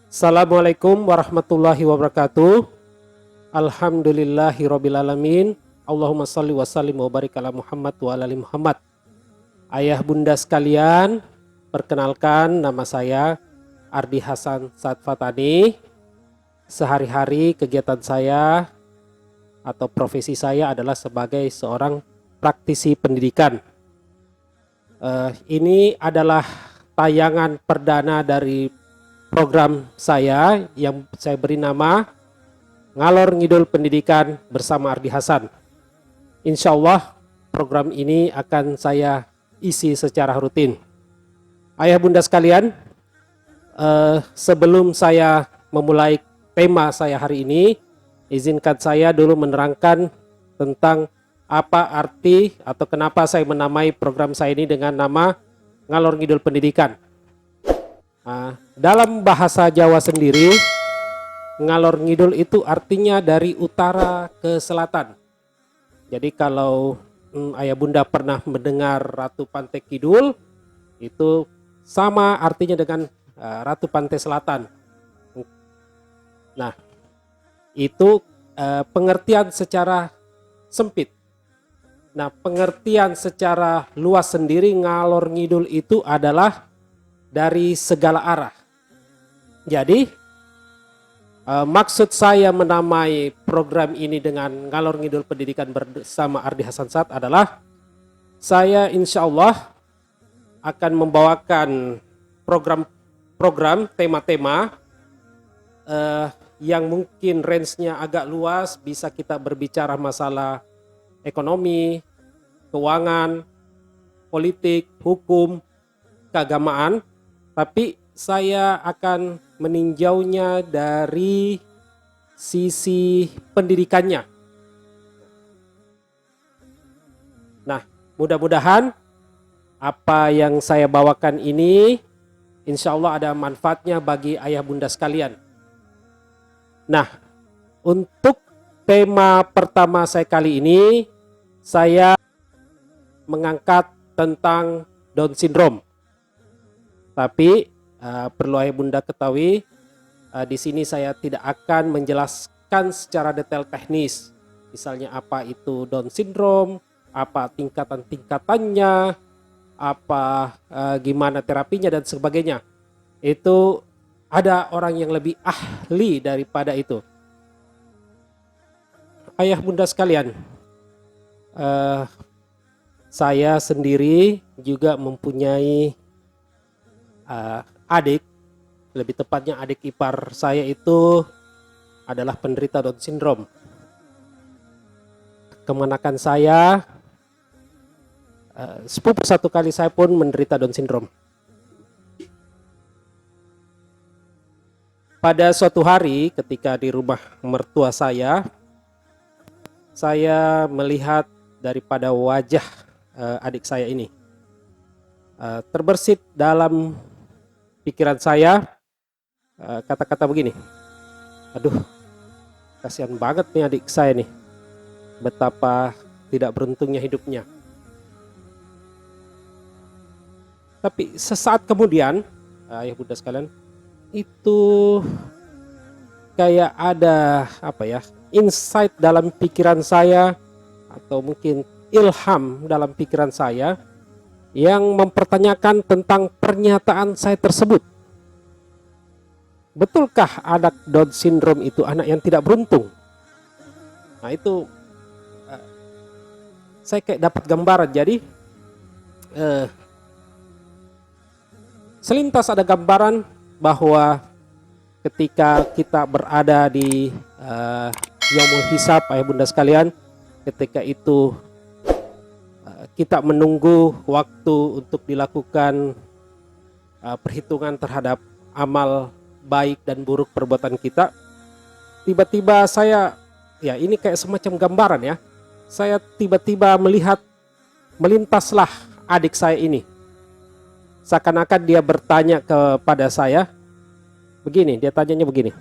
Assalamualaikum warahmatullahi wabarakatuh. Alhamdulillahirrabbilalamin. Allahumma salli wa sallim wa barik ala Muhammad wa ala ali Muhammad. Ayah bunda sekalian, perkenalkan nama saya Ardi Hasan Saad Fatani. Sehari-hari kegiatan saya atau profesi saya adalah sebagai seorang praktisi pendidikan. Ini adalah tayangan perdana dari program saya yang saya beri nama Ngalor Ngidul Pendidikan bersama Ardi Hasan. Insya Allah program ini akan saya isi secara rutin. Ayah bunda sekalian, sebelum saya memulai tema saya hari ini, izinkan saya dulu menerangkan tentang apa arti atau kenapa saya menamai program saya ini dengan nama Ngalor Ngidul Pendidikan. Dalam bahasa Jawa sendiri, ngalor ngidul itu artinya dari utara ke selatan. Jadi kalau ayah bunda pernah mendengar Ratu Pantai Kidul, itu sama artinya dengan Ratu Pantai Selatan. Nah, itu pengertian secara sempit. Nah, pengertian secara luas sendiri ngalor ngidul itu adalah dari segala arah. Jadi maksud saya menamai program ini dengan Ngalor Ngidul Pendidikan bersama Ardi Hasan Saad adalah saya insya Allah akan membawakan program tema-tema yang mungkin range-nya agak luas. Bisa kita berbicara masalah ekonomi, keuangan, politik, hukum, keagamaan. Tapi saya akan meninjaunya dari sisi pendidikannya. Nah, mudah-mudahan apa yang saya bawakan ini insya Allah ada manfaatnya bagi ayah bunda sekalian. Nah, untuk tema pertama saya kali ini, saya mengangkat tentang Down Syndrome. Tapi perlu ayah bunda ketahui, di sini saya tidak akan menjelaskan secara detail teknis. Misalnya apa itu Down Syndrome, apa tingkatan-tingkatannya, gimana terapinya dan sebagainya. Itu ada orang yang lebih ahli daripada itu. Ayah bunda sekalian, saya sendiri juga mempunyai adik, lebih tepatnya adik ipar saya itu adalah penderita Down Syndrome. Kemenakan saya, sepupu satu kali saya pun menderita Down Syndrome. Pada suatu hari ketika di rumah mertua saya melihat daripada wajah adik saya ini terbersit dalam pikiran saya kata-kata begini, aduh kasihan banget nih adik saya nih, betapa tidak beruntungnya hidupnya. Tapi sesaat kemudian ayah bunda sekalian, itu kayak ada insight dalam pikiran saya atau mungkin ilham dalam pikiran saya yang mempertanyakan tentang pernyataan saya tersebut. Betulkah anak Down Syndrome itu anak yang tidak beruntung? Nah itu saya kayak dapat gambaran. Jadi selintas ada gambaran bahwa ketika kita berada di yaumul hisab, ayah bunda sekalian, ketika itu kita menunggu waktu untuk dilakukan perhitungan terhadap amal baik dan buruk perbuatan kita. Tiba-tiba saya, ya ini kayak semacam gambaran ya, saya tiba-tiba melihat melintaslah adik saya ini. Seakan-akan dia bertanya kepada saya, begini, dia tanyanya begini.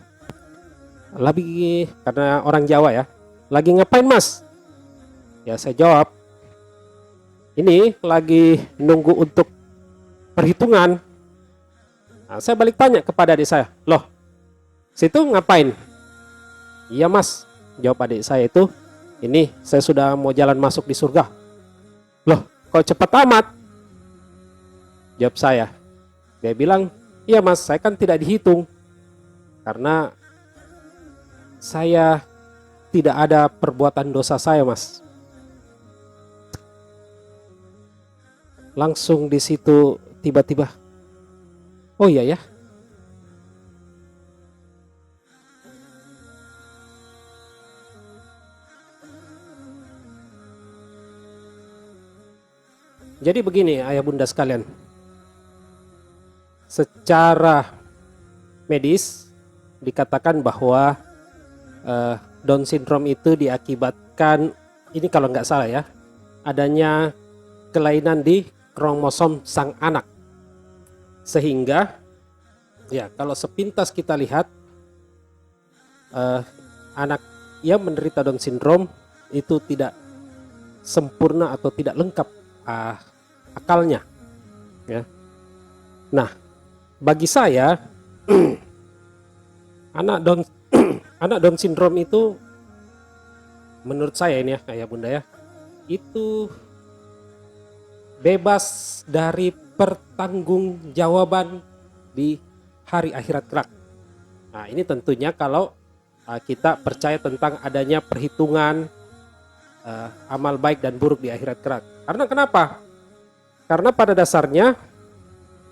Lebih karena orang Jawa ya, lagi ngapain mas? Ya saya jawab, ini lagi nunggu untuk perhitungan. Nah, saya balik tanya kepada adik saya, loh Situ ngapain? Iya mas, jawab adik saya itu, ini saya sudah mau jalan masuk di surga. Loh, kok cepat amat? Jawab saya. Dia bilang, iya mas, saya kan tidak dihitung. Karena saya tidak ada perbuatan dosa saya mas. Langsung di situ tiba-tiba, oh iya ya. Jadi begini ayah bunda sekalian, secara medis dikatakan bahwa Down syndrome itu diakibatkan, ini kalau nggak salah ya, adanya kelainan di kromosom sang anak. Sehingga ya kalau sepintas kita lihat anak yang menderita Down syndrome itu tidak sempurna atau tidak lengkap akalnya ya. Nah, bagi saya anak Down syndrome itu, menurut saya ini ya ayah bunda ya, itu bebas dari pertanggungjawaban di hari akhirat kelak. Nah, ini tentunya kalau kita percaya tentang adanya perhitungan amal baik dan buruk di akhirat kelak. Karena kenapa? Karena pada dasarnya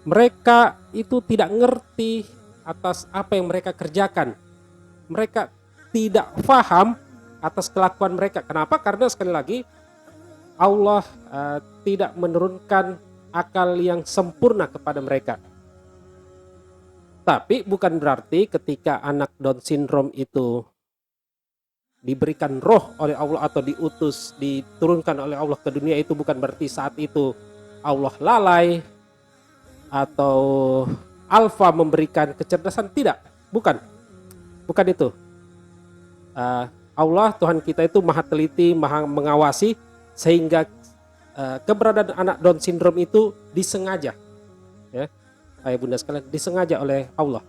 mereka itu tidak ngerti atas apa yang mereka kerjakan. Mereka tidak paham atas kelakuan mereka. Kenapa? Karena sekali lagi Allah tidak menurunkan akal yang sempurna kepada mereka. Tapi bukan berarti ketika anak Down syndrome itu diberikan roh oleh Allah atau diutus, diturunkan oleh Allah ke dunia, itu bukan berarti saat itu Allah lalai atau alfa memberikan kecerdasan. Tidak, bukan itu. Allah Tuhan kita itu maha teliti, maha mengawasi, sehingga keberadaan anak Down syndrome itu disengaja ya, ayah bunda sekalian, disengaja oleh Allah.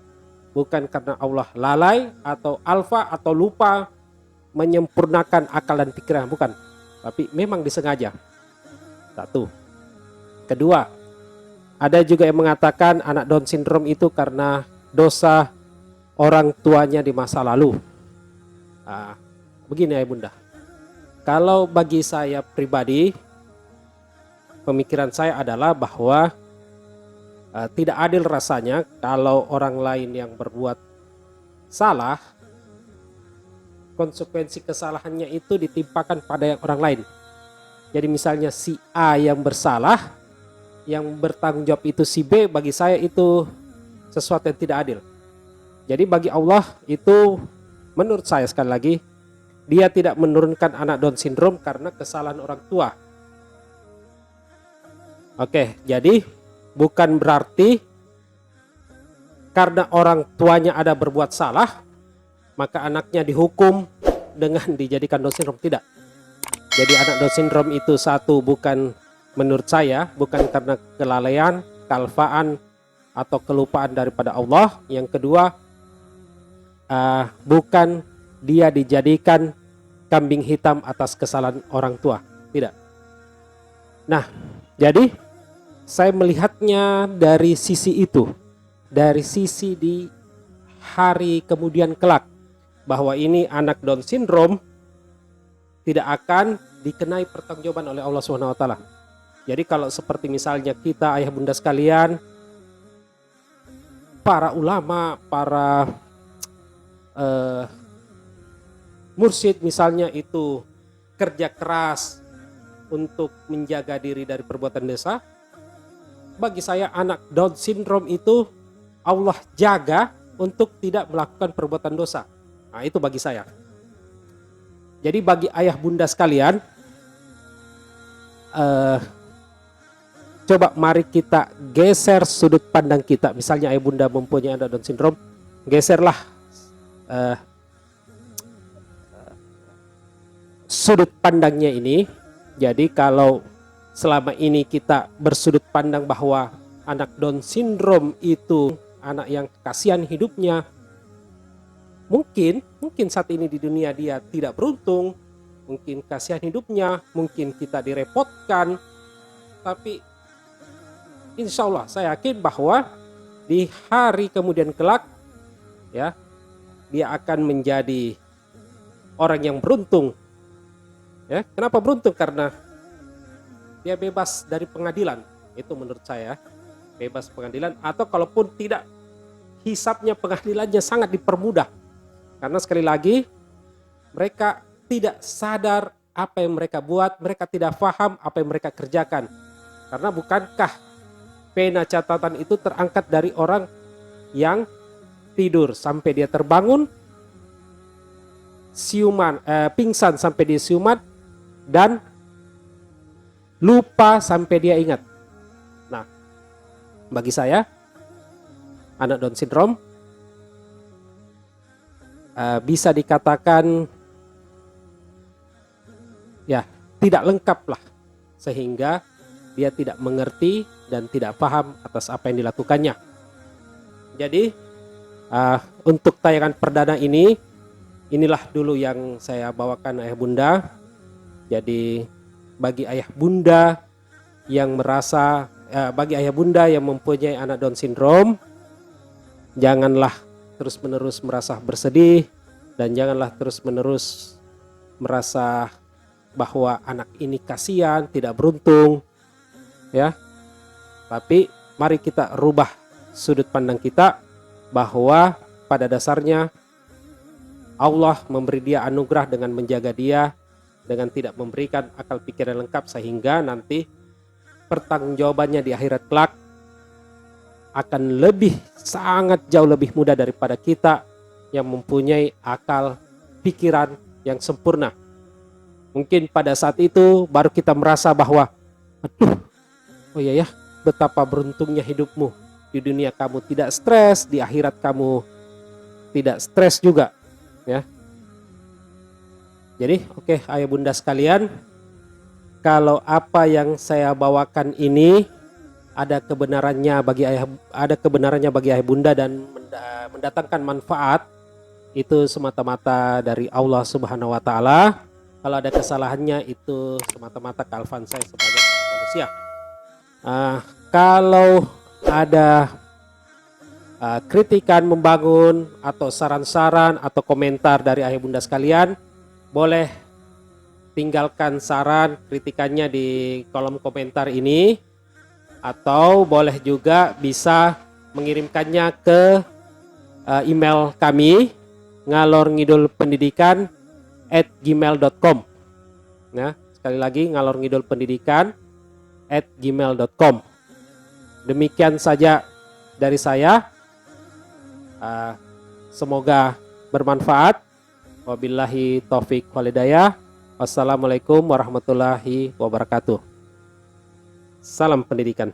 Bukan karena Allah lalai atau alfa atau lupa menyempurnakan akal dan pikiran, bukan, tapi memang disengaja. Satu. Kedua, ada juga yang mengatakan anak Down syndrome itu karena dosa orang tuanya di masa lalu. Begini ayah bunda, kalau bagi saya pribadi, pemikiran saya adalah bahwa tidak adil rasanya kalau orang lain yang berbuat salah, konsekuensi kesalahannya itu ditimpakan pada orang lain. Jadi misalnya si A yang bersalah, yang bertanggung jawab itu si B, bagi saya itu sesuatu yang tidak adil. Jadi bagi Allah itu, menurut saya sekali lagi, Dia tidak menurunkan anak Down syndrome karena kesalahan orang tua. Oke, jadi bukan berarti karena orang tuanya ada berbuat salah, maka anaknya dihukum dengan dijadikan Down syndrome. Tidak. Jadi anak Down syndrome itu satu, bukan menurut saya, bukan karena kelalaian, kealfaan, atau kelupaan daripada Allah. Yang kedua, bukan dia dijadikan kambing hitam atas kesalahan orang tua. Tidak. Nah, jadi saya melihatnya dari sisi itu, dari sisi di hari kemudian kelak, bahwa ini anak Down syndrome tidak akan dikenai pertanggungjawaban oleh Allah SWT. Jadi kalau seperti misalnya kita ayah bunda sekalian, para ulama, para mursyid misalnya itu kerja keras untuk menjaga diri dari perbuatan dosa, bagi saya anak Down syndrome itu Allah jaga untuk tidak melakukan perbuatan dosa. Nah, itu bagi saya. Jadi bagi ayah bunda sekalian, coba mari kita geser sudut pandang kita. Misalnya ayah bunda mempunyai anak Down syndrome, geserlah sudut pandangnya ini. Jadi kalau selama ini kita bersudut pandang bahwa anak Down syndrome itu anak yang kasihan hidupnya, mungkin saat ini di dunia dia tidak beruntung, mungkin kasihan hidupnya, mungkin kita direpotkan, tapi insya Allah saya yakin bahwa di hari kemudian kelak ya dia akan menjadi orang yang beruntung. Ya, kenapa beruntung? Karena dia bebas dari pengadilan. Itu menurut saya, bebas pengadilan, atau kalaupun tidak, hisapnya pengadilannya sangat dipermudah. Karena sekali lagi mereka tidak sadar apa yang mereka buat, mereka tidak paham apa yang mereka kerjakan. Karena bukankah pena catatan itu terangkat dari orang yang tidur sampai dia terbangun, pingsan sampai dia siuman, dan lupa sampai dia ingat. Nah, bagi saya anak Down syndrome bisa dikatakan ya tidak lengkap lah, sehingga dia tidak mengerti dan tidak paham atas apa yang dilakukannya. Jadi untuk tayangan perdana ini, inilah dulu yang saya bawakan ayah bunda. Jadi bagi ayah bunda yang merasa, bagi ayah bunda yang mempunyai anak Down syndrome, janganlah terus-menerus merasa bersedih, dan janganlah terus-menerus merasa bahwa anak ini kasihan, tidak beruntung, ya. Tapi mari kita rubah sudut pandang kita bahwa pada dasarnya Allah memberi dia anugerah dengan menjaga dia, dengan tidak memberikan akal pikiran lengkap, sehingga nanti pertanggungjawabannya di akhirat kelak akan lebih, sangat jauh lebih mudah daripada kita yang mempunyai akal pikiran yang sempurna. Mungkin pada saat itu baru kita merasa bahwa aduh, oh iya ya, betapa beruntungnya hidupmu. Di dunia kamu tidak stres, di akhirat kamu tidak stres juga, ya. Jadi oke, ayah bunda sekalian, kalau apa yang saya bawakan ini ada kebenarannya bagi ayah bunda dan mendatangkan manfaat, itu semata-mata dari Allah Subhanahu wa taala. Kalau ada kesalahannya itu semata-mata kealfaan saya sebagai manusia. Kalau ada kritikan membangun atau saran-saran atau komentar dari ayah bunda sekalian, boleh tinggalkan saran kritikannya di kolom komentar ini, atau boleh juga bisa mengirimkannya ke email kami ngalorngidulpendidikan@gmail.com. Nah, sekali lagi ngalorngidulpendidikan@gmail.com. Demikian saja dari saya. Semoga bermanfaat. Wabillahi taufik walhidayah. Wassalamualaikum warahmatullahi wabarakatuh. Salam pendidikan.